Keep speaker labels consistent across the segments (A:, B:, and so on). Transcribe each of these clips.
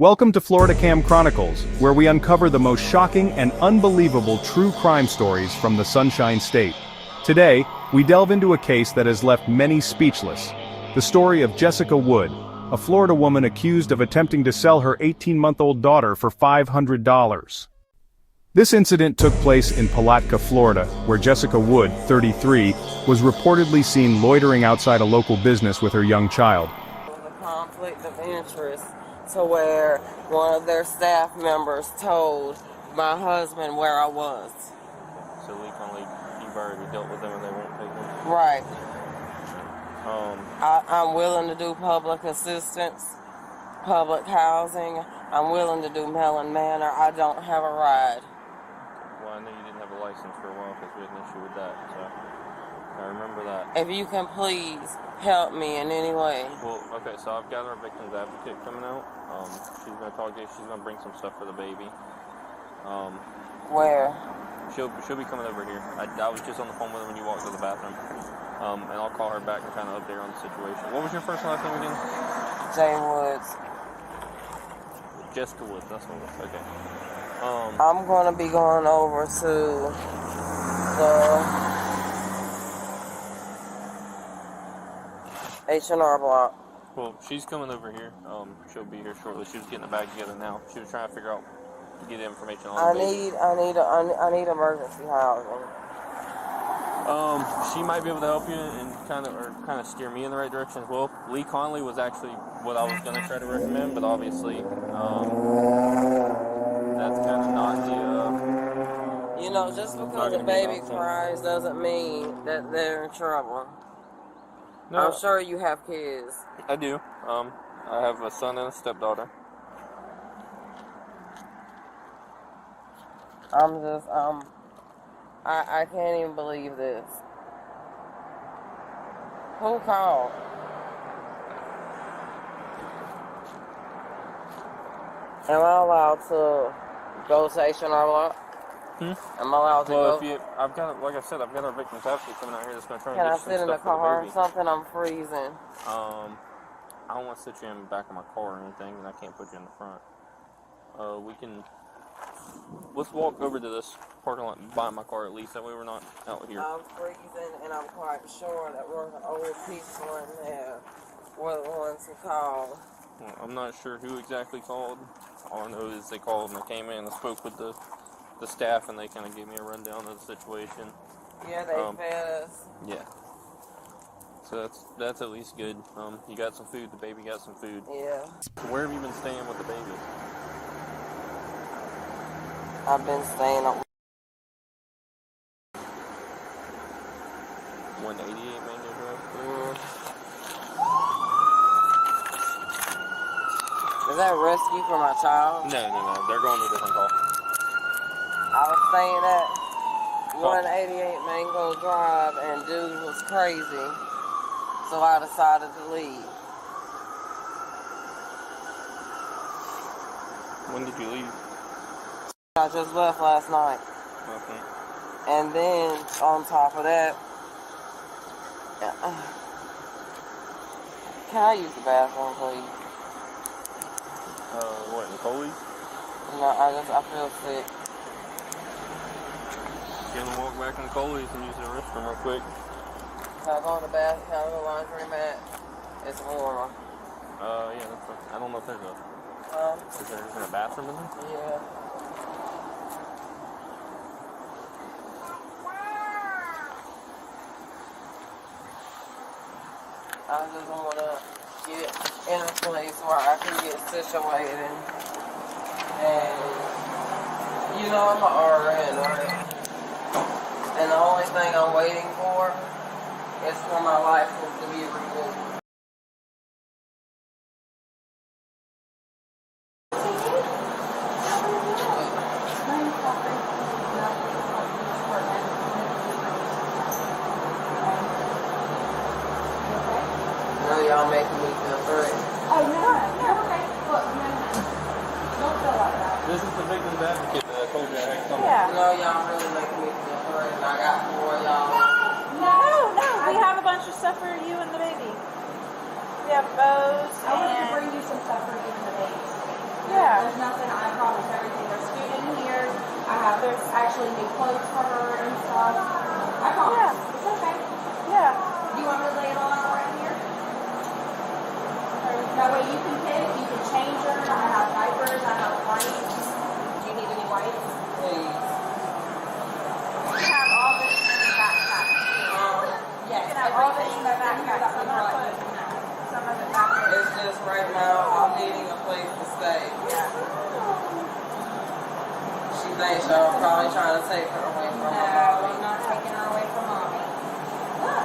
A: Welcome to FloridaCam Chronicles, where we uncover the most shocking and unbelievable true crime stories from the Sunshine State. Today, we delve into a case that has left many speechless. The story of Jessica Wood, a Florida woman accused of attempting to sell her 18-month-old daughter for $500. This incident took place in Palatka, Florida, where Jessica Wood, 33, was reportedly seen loitering outside a local business with her young child.
B: A conflict of interest to where one of their staff members told my husband where I was.
C: So you've already dealt with them and they won't take them?
B: Right. I'm willing to do public assistance, public housing. I'm willing to do Mellon Manor. I don't have a ride.
C: Well, I know you didn't have a license for a while because we had an issue with that, so I remember that.
B: If you can please help me in any way.
C: Well, okay, so I've got our victim's advocate coming out. She's going to talk to you. She's going to bring some stuff for the baby.
B: Where?
C: She'll be coming over here. I was just on the phone with her when you walked to the bathroom. And I'll call her back and kind of update her on the situation. What was your first and last name again?
B: Jane Woods.
C: Jessica Woods, that's what it was. Okay.
B: I'm going to be going over to the H&R block.
C: Well, she's coming over here. She'll be here shortly. She was getting the bag together now. She was trying to figure out, get information on the baby.
B: I need emergency housing.
C: She might be able to help you and kind of steer me in the right direction as well. Lee Conley was actually what I was going to try to recommend, but obviously, that's kind of not the,
B: You know, just because a baby cries doesn't mean that they're in trouble.
C: No,
B: I'm sure you have kids.
C: I do. I have a son and a stepdaughter.
B: I can't even believe this. Who called? Am I allowed to go to H&R block? Am I allowed to go?
C: Like I said, I've got our victim's advocate coming out here that's going to try
B: Can
C: and
B: I
C: get you
B: sit
C: some
B: in the
C: stuff for the
B: car or
C: baby.
B: something? I'm freezing.
C: I don't want to sit you in the back of my car or anything, and I can't put you in the front. Let's walk over to this parking lot and buy my car at least, that way we're not out here.
B: I'm freezing, and I'm quite sure that we're the old people in there were the ones who called.
C: Well, I'm not sure who exactly called. All I know is they called and I came in and spoke with the staff, and they kind of gave me a rundown of the situation.
B: Yeah, they fed us.
C: Yeah. So that's at least good. You got some food. The baby got some food.
B: Yeah.
C: Where have you been staying with the baby?
B: I've been staying up.
C: 188 Manual Drive.
B: Is that rescue for my child?
C: No. They're going to a different call.
B: I was staying at 188 Mango Drive, and dude was crazy, so I decided to leave.
C: When did you leave?
B: I just left last night.
C: Okay.
B: And then, on top of that, can I use the bathroom, please?
C: What, in Coley's?
B: No, I feel sick.
C: Gonna walk back in Coley's and use the restroom real quick.
B: Can I go in the bathroom? Can I go to the laundry mat? It's warmer.
C: Yeah, I don't know if there's is there a bathroom in there?
B: Yeah. I just want to get in a place where I can get situated. And, you know, I'm an RN, right? And the only thing I'm waiting for is for my license to be renewed. Y'all making me feel great.
D: Oh, you're okay. Look, don't feel like that.
C: This is the victim's advocate that I told you I had coming.
D: Yeah.
B: No, y'all really making me feel great. And I got more y'all.
D: No, we have a bunch of stuff for you and the baby. We have bows. I want to bring you some stuff for you and the baby. Yeah, there's actually new clothes for her and stuff. I can't.
E: Yeah.
D: It's okay.
E: Yeah.
D: Do you want me to lay it all out right here? That way you can pick, you can change her. I have diapers, I have wipes. Do you need any wipes?
B: Please.
E: You have all this in the backpack.
D: Yes,
E: You can have all this in the
D: everything
E: backpack.
D: that's
E: So I'm
D: in
E: gonna
D: right.
E: put some of it back in.
B: It's just right now I'm needing a place to stay.
E: Yeah.
B: She thinks y'all probably trying to take her away from her
D: No,
B: mommy.
D: I'm not taking her away from mommy. Look,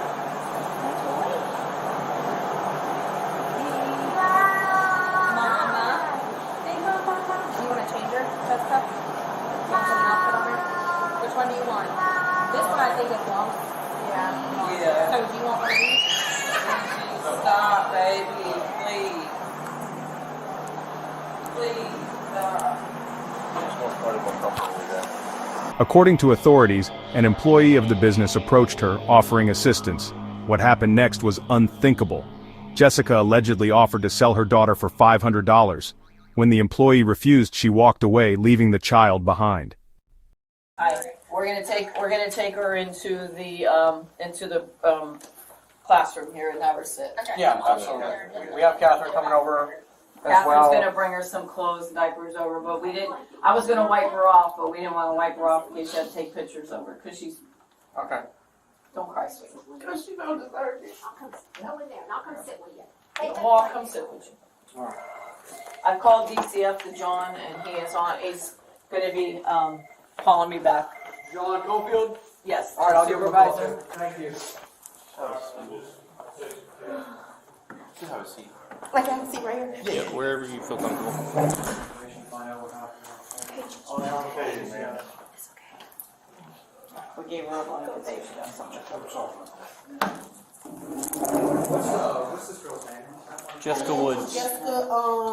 D: that's your weight. Mama. Hey, Mama. You want to change her, Jessica? You want something else put on her? Which one do you want? This one I think is long.
E: Yeah.
B: Yeah.
D: So do you want one of these?
B: Stop, baby. Please. Please stop.
A: According to authorities, an employee of the business approached her, offering assistance. What happened next was unthinkable. Jessica allegedly offered to sell her daughter for $500. When the employee refused, she walked away, leaving the child behind.
B: We're gonna take her into the classroom here and have her sit.
F: Yeah, absolutely. We have Catherine coming over as
B: Catherine's
F: well.
B: gonna bring her some clothes, diapers over, but I was gonna wipe her off, but we didn't wanna wipe her off in case she had to take pictures of her, cause
F: Okay.
B: don't cry, sweetie. Cause she don't deserve it.
D: Go in there, and I'll come sit with you.
B: Well, I'll come sit with you.
F: All right.
B: I've called DCF to John and he's gonna be, calling me back.
F: John Cofield?
B: Yes,
F: All right, I'll give him a call.
B: supervisor.
F: Thank you.
C: Just have a seat.
E: Like I can see right here.
C: Yeah, wherever you feel comfortable.
B: We gave her a long invitation.
F: What's this girl's name?
C: Jessica Woods.
E: Jessica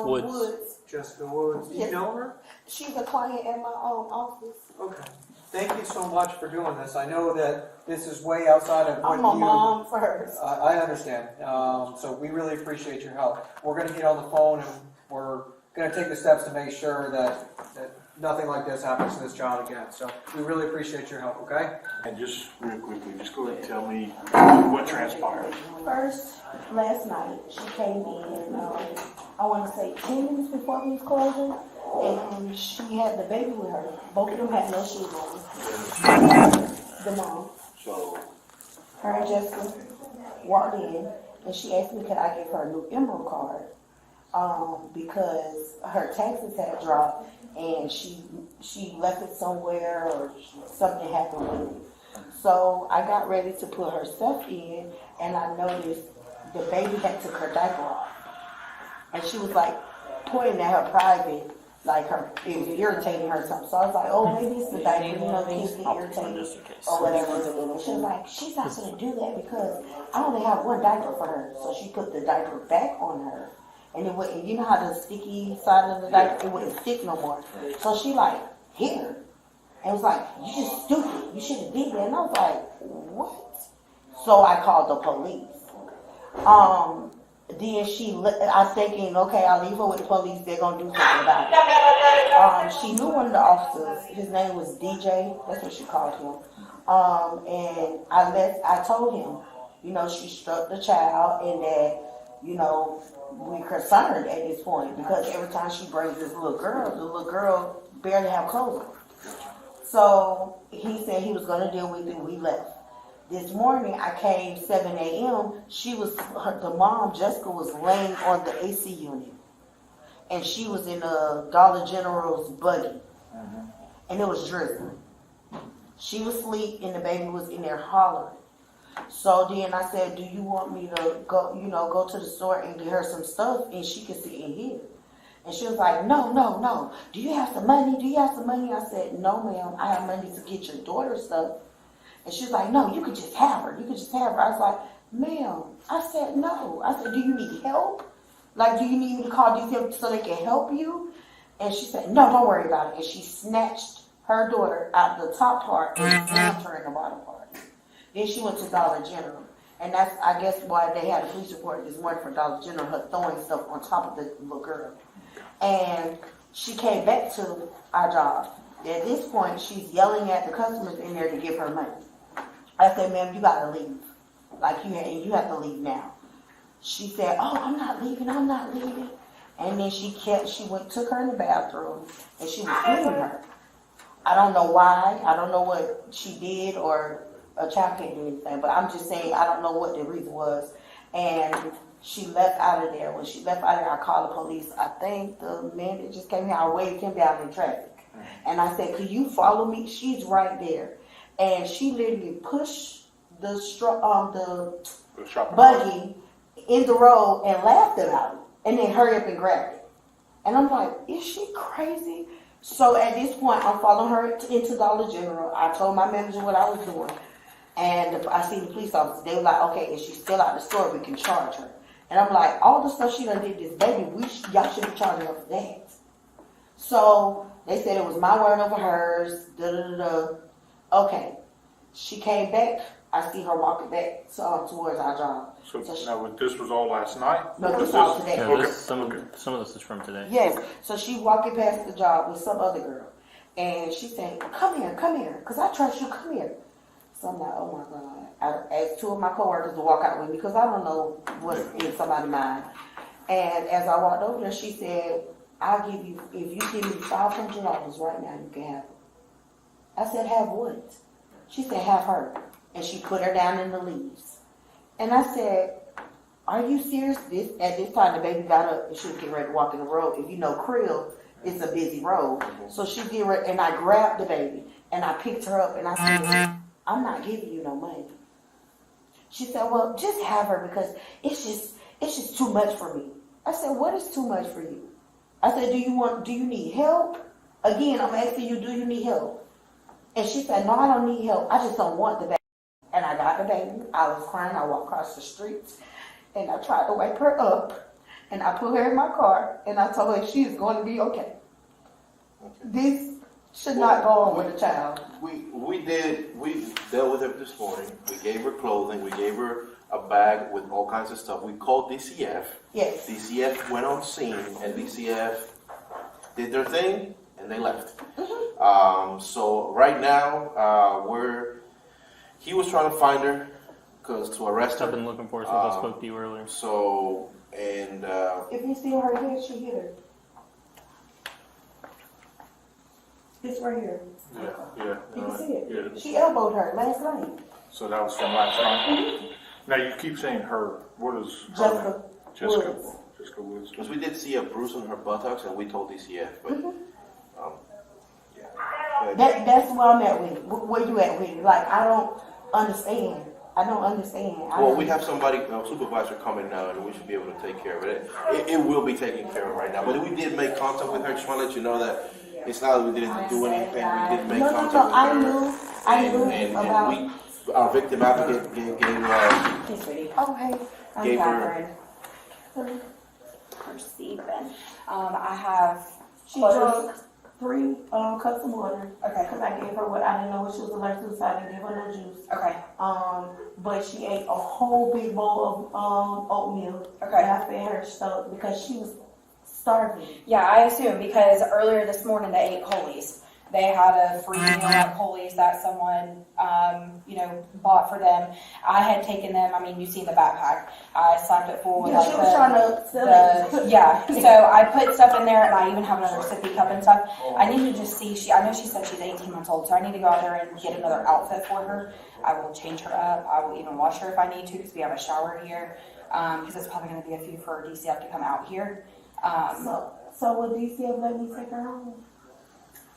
C: Woods.
E: Woods.
F: Jessica Woods. Do you
E: Yes.
F: know her?
E: She's a client at my office.
F: Okay. Thank you so much for doing this. I know that this is way outside of what
E: I'm a
F: you...
E: mom first.
F: I understand. So we really appreciate your help. We're going to get on the phone and we're going to take the steps to make sure that nothing like this happens to this child again. So we really appreciate your help, okay?
G: And just real quickly, just go ahead and tell me what transpired.
E: First, last night, she came in, I want to say 10 minutes before we was closing, and she had the baby with her. Both of them had no shoes on. The mom.
G: So,
E: Her and Jessica walked in, and she asked me could I give her a new Emerald card, because her taxes had dropped, and she left it somewhere or something happened with it. So I got ready to put her stuff in, and I noticed the baby had took her diaper off, and she was like pointing at her private, like it was irritating her or something. So I was like, oh, maybe it's the diaper, you know, kids get irritated or whatever. And she was like, she's not gonna do that because I only have one diaper for her. So she put the diaper back on her, and it wouldn't, you know how the sticky side of the diaper, it wouldn't stick no more. So she like hit her. And was like, you just stupid. You should have did that. And I was like, what? So I called the police. Then I'm thinking, okay, I'll leave her with the police. They're going to do something about it. She knew one of the officers. His name was DJ. That's what she called him. And I told him, you know, she struck the child and that, you know, we're concerned at this point because every time she brings this little girl, the little girl barely have clothes on. So he said he was going to deal with it. We left. This morning I came 7 a.m. The mom, Jessica, was laying on the AC unit. And she was in a Dollar General's buggy. And it was drizzling. She was asleep and the baby was in there hollering. So then I said, do you want me to go to the store and get her some stuff and she can sit in here? And she was like, no. Do you have some money? I said, no, ma'am. I have money to get your daughter stuff. And she was like, no, you could just have her. I was like, ma'am. I said, no. I said, do you need help? Like, do you need me to call DCF so they can help you? And she said, no, don't worry about it. And she snatched her daughter out the top part and slammed her in the bottom part. Then she went to Dollar General. And that's, I guess, why they had a police report this morning for Dollar General, her throwing stuff on top of the little girl. And she came back to our job. At this point, she's yelling at the customers in there to give her money. I said, ma'am, you gotta leave. Like you have to leave now. She said, oh, I'm not leaving. And then took her in the bathroom and she was hitting her. I don't know why. I don't know what she did, or a child can't do anything, but I'm just saying I don't know what the reason was. And she left out of there. When she left out of there, I called the police. I think the man that just came here, I waved him down in traffic. And I said, could you follow me? She's right there. And she literally pushed the buggy in the road and laughed about it. And then hurry up and grabbed it. And I'm like, is she crazy? So at this point, I'm following her into Dollar General. I told my manager what I was doing. And I seen the police officers. They were like, okay, if she's still out the store, we can charge her. And I'm like, all the stuff she done did this baby, y'all should be charging her for that. So they said it was my word over hers. Okay. She came back. I see her walking back towards our job.
G: So now, this was all last night?
E: No, this all today.
C: Yeah,
G: Okay.
C: some of this is from today.
E: Yes. So she walking past the job with some other girl. And she said, come here. Because I trust you. Come here. So I'm like, oh my God. I asked two of my coworkers to walk out with me because I don't know what's in somebody's mind. And as I walked over there, she said, if you give me $500 right now, you can have it. I said, have what? She said, have her. And she put her down in the leaves. And I said, are you serious? At this time, the baby got up and she was getting ready to walk in the road. If you know Krill, it's a busy road. So she did it, and I grabbed the baby and I picked her up and I said, I'm not giving you no money. She said, well, just have her because it's just too much for me. I said, what is too much for you? I said, do you need help? Again, I'm asking you, do you need help? And she said, no, I don't need help. I just don't want the baby. And I got the baby. I was crying. I walked across the streets and I tried to wake her up. And I put her in my car and I told her she is going to be okay. This should not go on with a child.
H: We dealt with her this morning. We gave her clothing. We gave her a bag with all kinds of stuff. We called DCF.
E: Yes.
H: DCF went on scene and DCF did their thing and they left. So right now, he was trying to find her to arrest her.
C: I've been looking for her since I spoke to you earlier.
H: So, and
E: if you see her head, she hit her. It's right here.
G: Yeah.
E: You can see it.
G: Yeah.
E: She elbowed her last night.
G: So that was from last night? Now, you keep saying her. What is her name?
E: Jessica Woods.
G: Jessica Woods.
H: because we did see a bruise on her buttocks and we told DCF, but yeah.
E: That's where I'm at with it. Where you at with it? Like, I don't understand.
H: Well, we have somebody, a supervisor coming now, and we should be able to take care of it. It will be taken care of right now. But we did make contact with her. Just want to let you know that it's not that we didn't do anything. We did make contact with her.
E: I knew
H: and
E: about.
H: our victim advocate gave
D: Hey, sweetie.
E: Oh, hey.
D: I'm
H: Gave her-
D: Catherine. Perceiving. I have.
E: She drunk 3 cups of water.
D: Okay.
E: Because I gave her what I didn't know what she was allergic to, so I didn't give her no juice.
D: Okay.
E: But she ate a whole big bowl of oatmeal.
D: Okay.
E: And I fed her stuff because she was starving.
D: Yeah, I assume because earlier this morning they ate Coley's. They had a free meal at Coley's that someone, bought for them. I had taken them. I mean, you've seen the backpack. I slapped it full with
E: Yeah, she was trying to sell it.
D: Yeah, so I put stuff in there, and I even have another sippy cup and stuff. I need to just see. I know she said she's 18 months old, so I need to go out there and get another outfit for her. I will change her up. I will even wash her if I need to, because we have a shower here. Because it's probably going to be a few for DCF to come out here.
E: So would DCF let me take her home?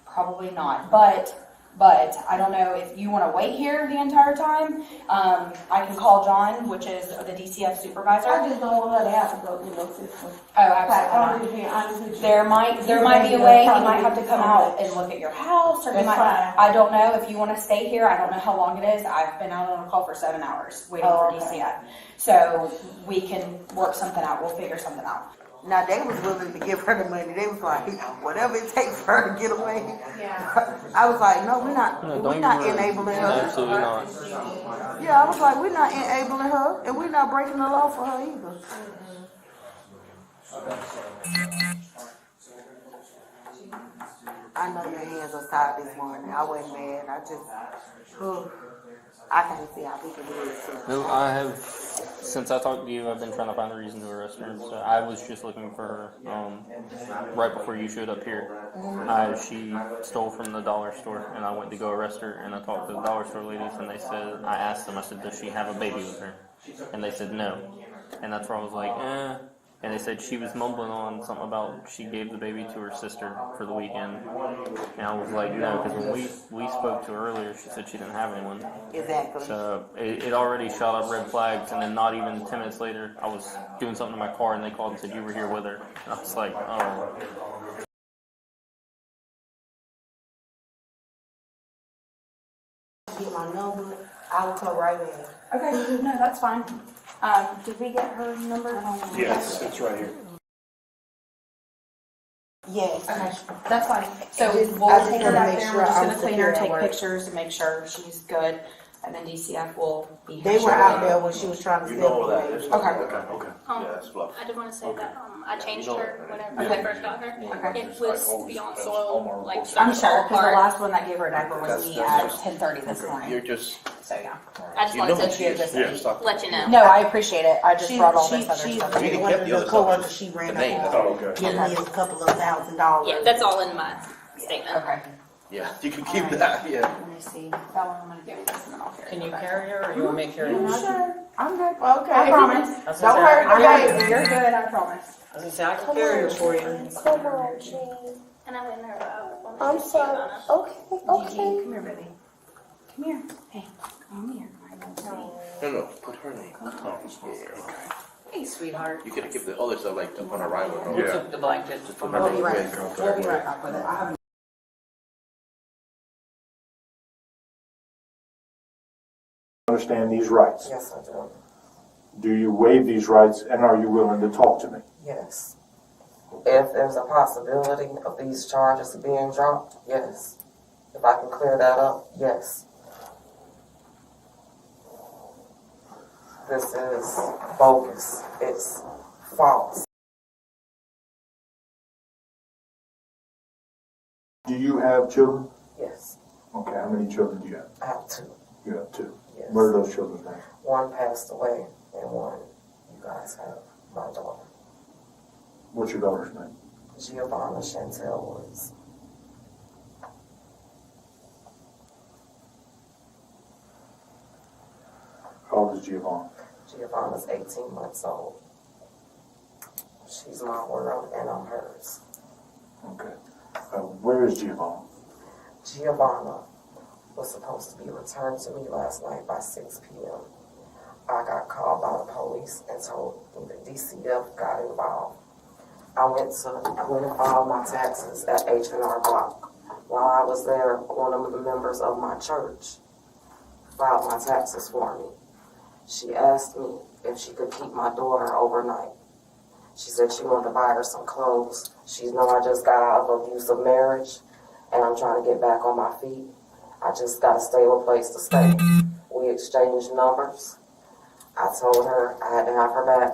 D: Probably not, but I don't know if you want to wait here the entire time. I can call John, which is the DCF supervisor.
E: I just don't want her to have to go through no system.
D: Oh, absolutely not. There might be a way he might have to come out and look at your house, or he might. I don't know if you want to stay here. I don't know how long it is. I've been out on a call for 7 hours waiting for DCF, so we can work something out. We'll figure something out.
E: Now, they was willing to give her the money. They was like, whatever it takes for her to get away. Yeah. I was like, no, we're not enabling her.
C: Absolutely not.
E: Yeah, I was like, we're not enabling her, and we're not breaking the law for her either. I know your hands are tied this morning. I wasn't mad. I just, I can't see how people do it.
C: No, I have, since I talked to you, I've been trying to find a reason to arrest her. So I was just looking for her right before you showed up here. She stole from the dollar store, and I went to go arrest her, and I talked to the dollar store ladies, and they said, I asked them, I said, does she have a baby with her? And they said no. And that's where I was like, And they said she was mumbling on something about she gave the baby to her sister for the weekend. And I was like, no, because when we spoke to her earlier, she said she didn't have anyone.
E: Exactly.
C: So it already shot up red flags, and then not even 10 minutes later, I was doing something in my car, and they called and said you were here with her. And I was like, oh.
E: Get my number. I will come right in.
D: Okay, no, that's fine. Did we get her number?
G: Yes, it's right here.
E: Yes.
D: Okay, that's fine. So
E: I just
D: we'll
E: wanna
D: take her back
E: make
D: there,
E: sure
D: we're just
E: I'm
D: gonna clean her,
E: secure at
D: take
E: work.
D: pictures and make sure she's good, and then DCF will be here.
E: They were out there when she was trying to
H: You
E: steal
H: know
E: the
H: that.
E: baby.
H: It's
D: Okay.
H: Okay.
I: Um,
H: Yeah, it's fluff.
I: I did want to say that I changed
H: You know
I: her whenever
D: Okay.
I: I first got her.
D: Okay.
I: It was beyond soil, like
D: I'm
I: started to
D: sure,
I: fall
D: because the
I: apart.
D: last one that gave her a diaper was
H: That's-
D: me
H: that's
D: at
H: just-
D: 10:30 this
H: You're
D: morning,
H: just,
D: so yeah.
I: I just
H: you know
I: wanted
H: who
I: to
H: she is.
D: Yeah.
H: Just stop.
I: let you know.
D: No, I appreciate it, I just
E: She,
D: brought all
E: she,
D: this other
E: she,
D: stuff.
H: You
E: one
H: kept
E: of
H: the
E: the
H: other
E: coworkers,
H: stuff.
E: she ran
H: The name,
E: up
H: that's
E: on,
H: all.
G: Okay.
E: giving me a couple of $1,000.
I: Yeah, that's all in my statement.
D: Okay,
H: Yeah, you can keep
D: Alright.
H: that, yeah.
D: let me see, that one I'm gonna give you this and then I'll carry it.
B: Can you
D: Okay.
B: carry her, or you want me to carry her?
D: I'm good.
E: Okay.
D: I promise.
B: That's
E: Don't
B: okay.
E: hurt the
D: You're
E: baby.
D: you're good, I promise.
B: I was gonna say, I can carry her for you.
J: Come on, Jane.
I: And I went in her
J: I'm sorry. Okay,
D: Gigi,
J: okay.
D: come here, baby. Come here. Hey, come here. I will see.
H: No, put her name. Oh, yeah.
B: Hey, sweetheart.
H: You could have kept the other stuff like upon arrival.
B: Who took the blanket?
H: Put her
D: We'll be
H: name.
D: right,
H: Yeah,
D: we'll be right back with it. I have
G: Understand these rights.
K: Yes, I do.
G: Do you waive these rights, and are you willing to talk to me?
K: Yes. If there's a possibility of these charges being dropped, yes. If I can clear that up, yes. This is bogus. It's false.
G: Do you have children?
K: Yes.
G: Okay, how many children do you have?
K: I have two.
G: You have two.
K: Yes.
G: What are those children's names?
K: One passed away and one you guys have. My daughter.
G: What's your daughter's name?
K: Giovanna Chantel Woods.
G: How old is Giovanna?
K: Giovanna's 18 months old. She's my world and I'm hers.
G: Okay. Where is Giovanna?
K: Giovanna was supposed to be returned to me last night by 6 p.m. I got called by the police and told me the DCF got involved. I went and filed my taxes at H&R Block. While I was there, one of the members of my church filed my taxes for me. She asked me if she could keep my daughter overnight. She said she wanted to buy her some clothes. She know I just got out of abusive marriage and I'm trying to get back on my feet. I just got a stable place to stay. We exchanged numbers. I told her I had to have her back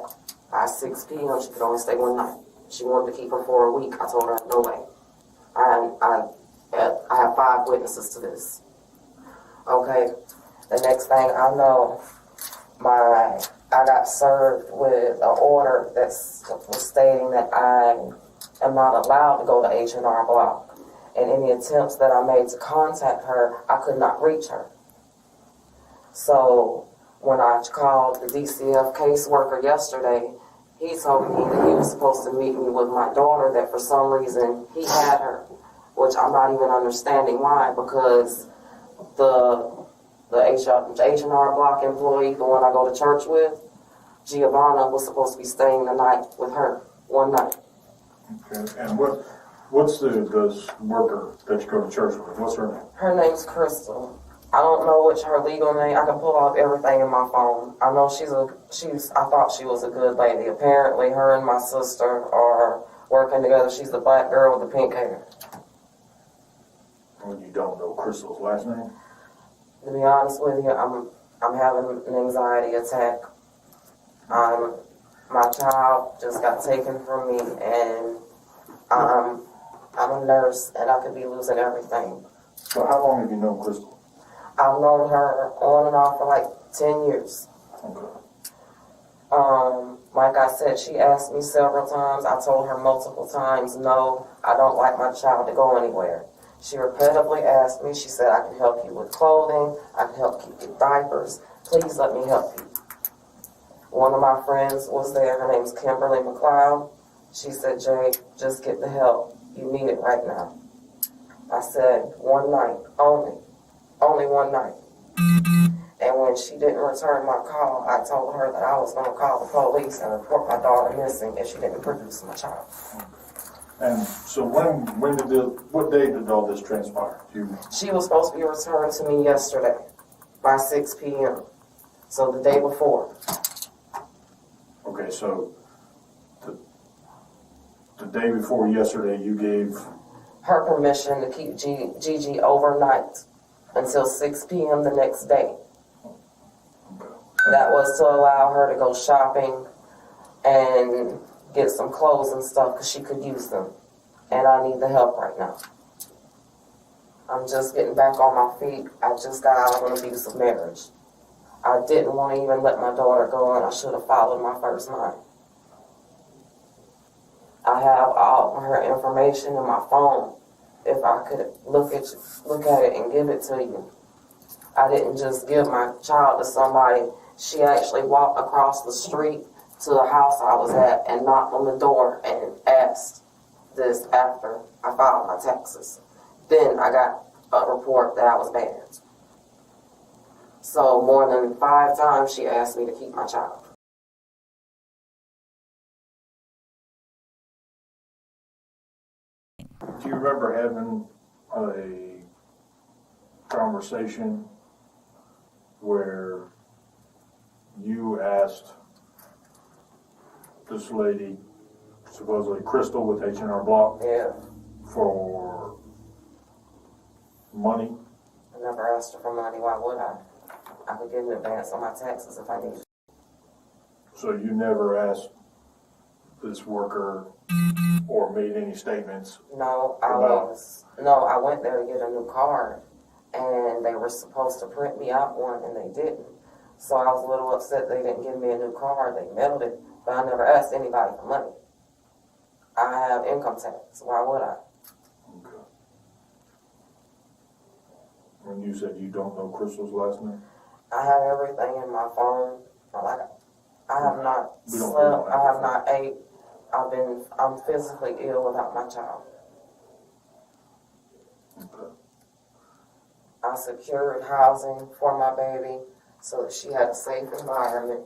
K: by 6 p.m. She could only stay one night. She wanted to keep her for a week. I told her, no way. I have 5 witnesses to this. Okay, the next thing I know, I got served with an order that was stating that I am not allowed to go to H&R Block. And any attempts that I made to contact her, I could not reach her. So when I called the DCF caseworker yesterday, he told me that he was supposed to meet me with my daughter, that for some reason he had her, which I'm not even understanding why, because the H&R Block employee, the one I go to church with, Giovanna was supposed to be staying the night with her, one night.
G: Okay. And what's the worker that you go to church with? What's her name?
K: Her name's Crystal. I don't know which her legal name. I can pull off everything in my phone. I know I thought she was a good lady. Apparently, her and my sister are working together. She's the black girl with the pink hair.
G: Well, you don't know Crystal's last name?
K: To be honest with you, I'm having an anxiety attack. My child just got taken from me, and I I'm a nurse and I could be losing everything.
G: So how long have you known Crystal?
K: I've known her on and off for like 10 years.
G: Okay.
K: Like I said, she asked me several times. I told her multiple times, no, I don't like my child to go anywhere. She repeatedly asked me, she said, I can help you with clothing, I can help you get diapers, please let me help you. One of my friends was there, her name's Kimberly McLeod. She said, Jay, just get the help, you need it right now. I said, one night, only one night. And when she didn't return my call, I told her that I was going to call the police and report my daughter missing if she didn't produce my child.
G: And so what day did all this transpire?
K: She was supposed to be returned to me yesterday by 6 p.m. So the day before.
G: Okay, so the day before yesterday, you gave
K: her permission to keep Gigi overnight until 6 p.m. the next day. That was to allow her to go shopping and get some clothes and stuff because she could use them. And I need the help right now. I'm just getting back on my feet. I just got out of an abusive marriage. I didn't want to even let my daughter go, and I should have followed my first mind. I have all her information in my phone. If I could look at it and give it to you. I didn't just give my child to somebody. She actually walked across the street to the house I was at and knocked on the door and asked this after I filed my taxes. Then I got a report that I was banned. So more than 5 times she asked me to keep my child.
G: Do you remember having a conversation where you asked this lady, supposedly Crystal with H&R Block,
K: Yeah.
G: for money?
K: I never asked her for money. Why would I? I could get an advance on my taxes if I needed.
G: So you never asked this worker or made any statements?
K: No, I went there to get a new card, and they were supposed to print me out one, and they didn't. So I was a little upset they didn't give me a new card. They mailed it, but I never asked anybody for money. I have income tax. Why would I?
G: Okay. And you said you don't know Crystal's last name?
K: I have everything in my phone. I have not
G: We don't
K: slept.
G: have
K: I have
G: everything.
K: not ate. I'm physically ill without my child.
G: Okay.
K: I secured housing for my baby so that she had a safe environment.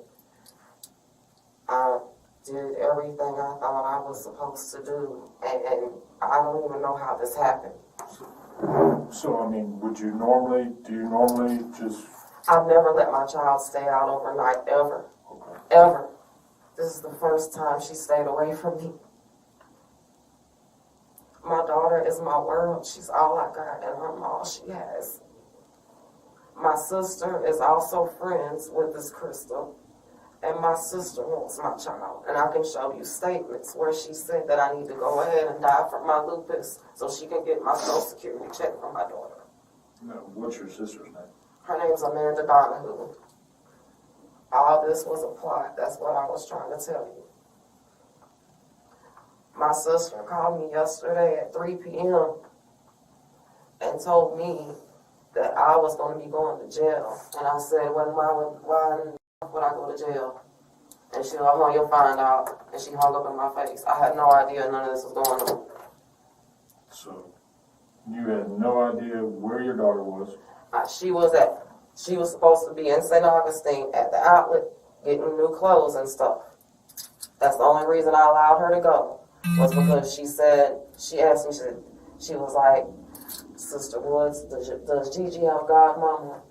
K: I did everything I thought I was supposed to do, and I don't even know how this happened.
G: So, I mean, do you normally just...
K: I've never let my child stay out overnight, ever.
G: Okay.
K: Ever. This is the first time she stayed away from me. My daughter is my world. She's all I got, and I'm all she has. My sister is also friends with this Crystal, and my sister wants my child. And I can show you statements where she said that I need to go ahead and die from my lupus so she can get my Social Security check from my daughter.
G: No, what's your sister's name?
K: Her name's Amanda Donahue. All this was a plot. That's what I was trying to tell you. My sister called me yesterday at 3 p.m. and told me that I was going to be going to jail. And I said, well, why would I go to jail? And she said, oh, you'll find out. And she hung up in my face. I had no idea none of this was going on.
G: So, you had no idea where your daughter was?
K: She was supposed to be in St. Augustine at the outlet getting new clothes and stuff. That's the only reason I allowed her to go, was because she asked me, she was like, Sister Woods, does Gigi have a godmama?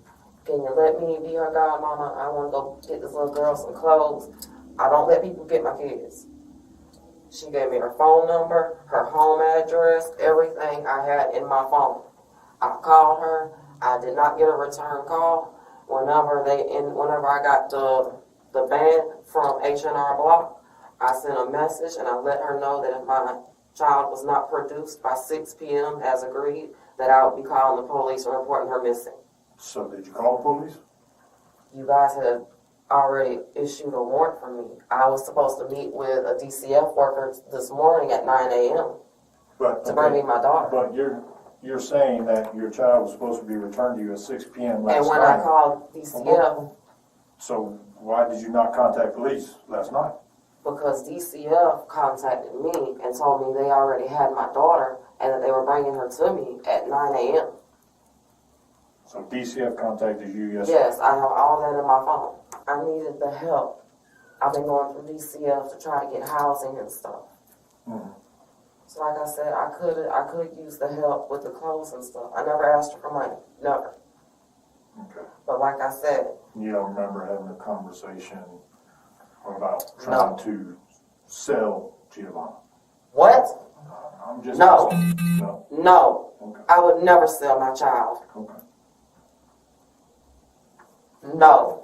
K: Can you let me be her godmama? I want to go get this little girl some clothes. I don't let people get my kids. She gave me her phone number, her home address, everything I had in my phone. I called her. I did not get a return call. Whenever I got the ban from H&R Block, I sent a message and I let her know that if my child was not produced by 6 p.m. as agreed, that I would be calling the police and reporting her missing.
G: So did you call the police?
K: You guys had already issued a warrant for me. I was supposed to meet with a DCF worker this morning at 9 a.m. to bring me my daughter.
G: But you're saying that your child was supposed to be returned to you at 6 p.m. last night.
K: And when I called DCF,
G: So why did you not contact police last night?
K: because DCF contacted me and told me they already had my daughter and that they were bringing her to me at 9 a.m.
G: So DCF contacted you yesterday?
K: Yes, I have all that in my phone. I needed the help. I've been going through DCF to try to get housing and stuff.
G: Mm-hmm.
K: So like I said, I could use the help with the clothes and stuff. I never asked her for money, never.
G: Okay.
K: But like I said,
G: You don't remember having a conversation about trying to sell Giovanna?
K: what?
G: I'm just
K: No.
G: asking. No.
K: No,
G: Okay.
K: I would never sell my child.
G: Okay.
K: No.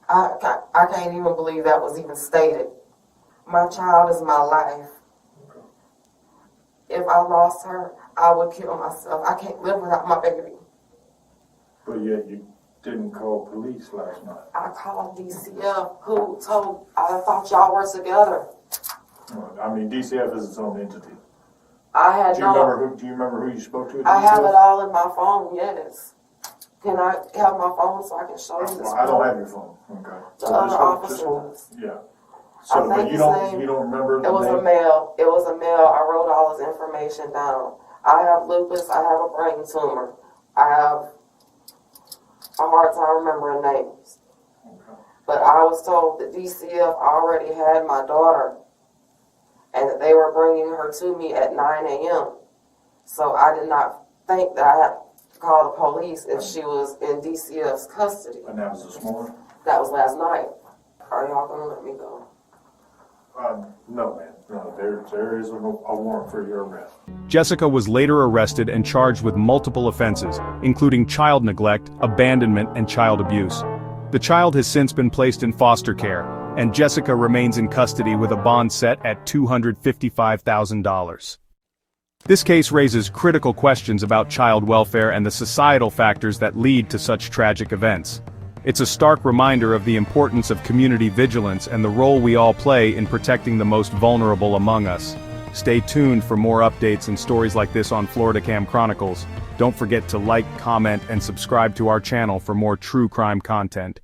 K: I can't even believe that was even stated. My child is my life.
G: Okay.
K: If I lost her, I would kill myself. I can't live without my baby.
G: But yet you didn't call police last night.
K: I called DCF, who told, I thought y'all were together.
G: I mean, DCF is its own entity.
K: I had
G: Do you remember who you spoke to at
K: I have
G: DCF?
K: it all in my phone, yes. Can I have my phone so I can show you this?
G: Well, I don't have your phone. Okay.
K: The
G: So
K: other
G: just
K: officer
G: hold-
K: does.
G: Yeah.
K: I
G: So,
K: think
G: but you
K: his
G: don't
K: name-
G: remember the
K: It was a
G: name?
K: male. It was a male. I wrote all his information down. I have lupus. I have a brain tumor. I have a hard time remembering names.
G: Okay.
K: But I was told that DCF already had my daughter and that they were bringing her to me at 9 a.m. So I did not think that I had to call the police if she was in DCF's custody.
G: And that was this morning?
K: That was last night. Are y'all gonna let me go?
G: No, man. No, there is a warrant for your arrest.
A: Jessica was later arrested and charged with multiple offenses, including child neglect, abandonment, and child abuse. The child has since been placed in foster care, and Jessica remains in custody with a bond set at $255,000. This case raises critical questions about child welfare and the societal factors that lead to such tragic events. It's a stark reminder of the importance of community vigilance and the role we all play in protecting the most vulnerable among us. Stay tuned for more updates and stories like this on FloridaCam Chronicles. Don't forget to like, comment, and subscribe to our channel for more true crime content.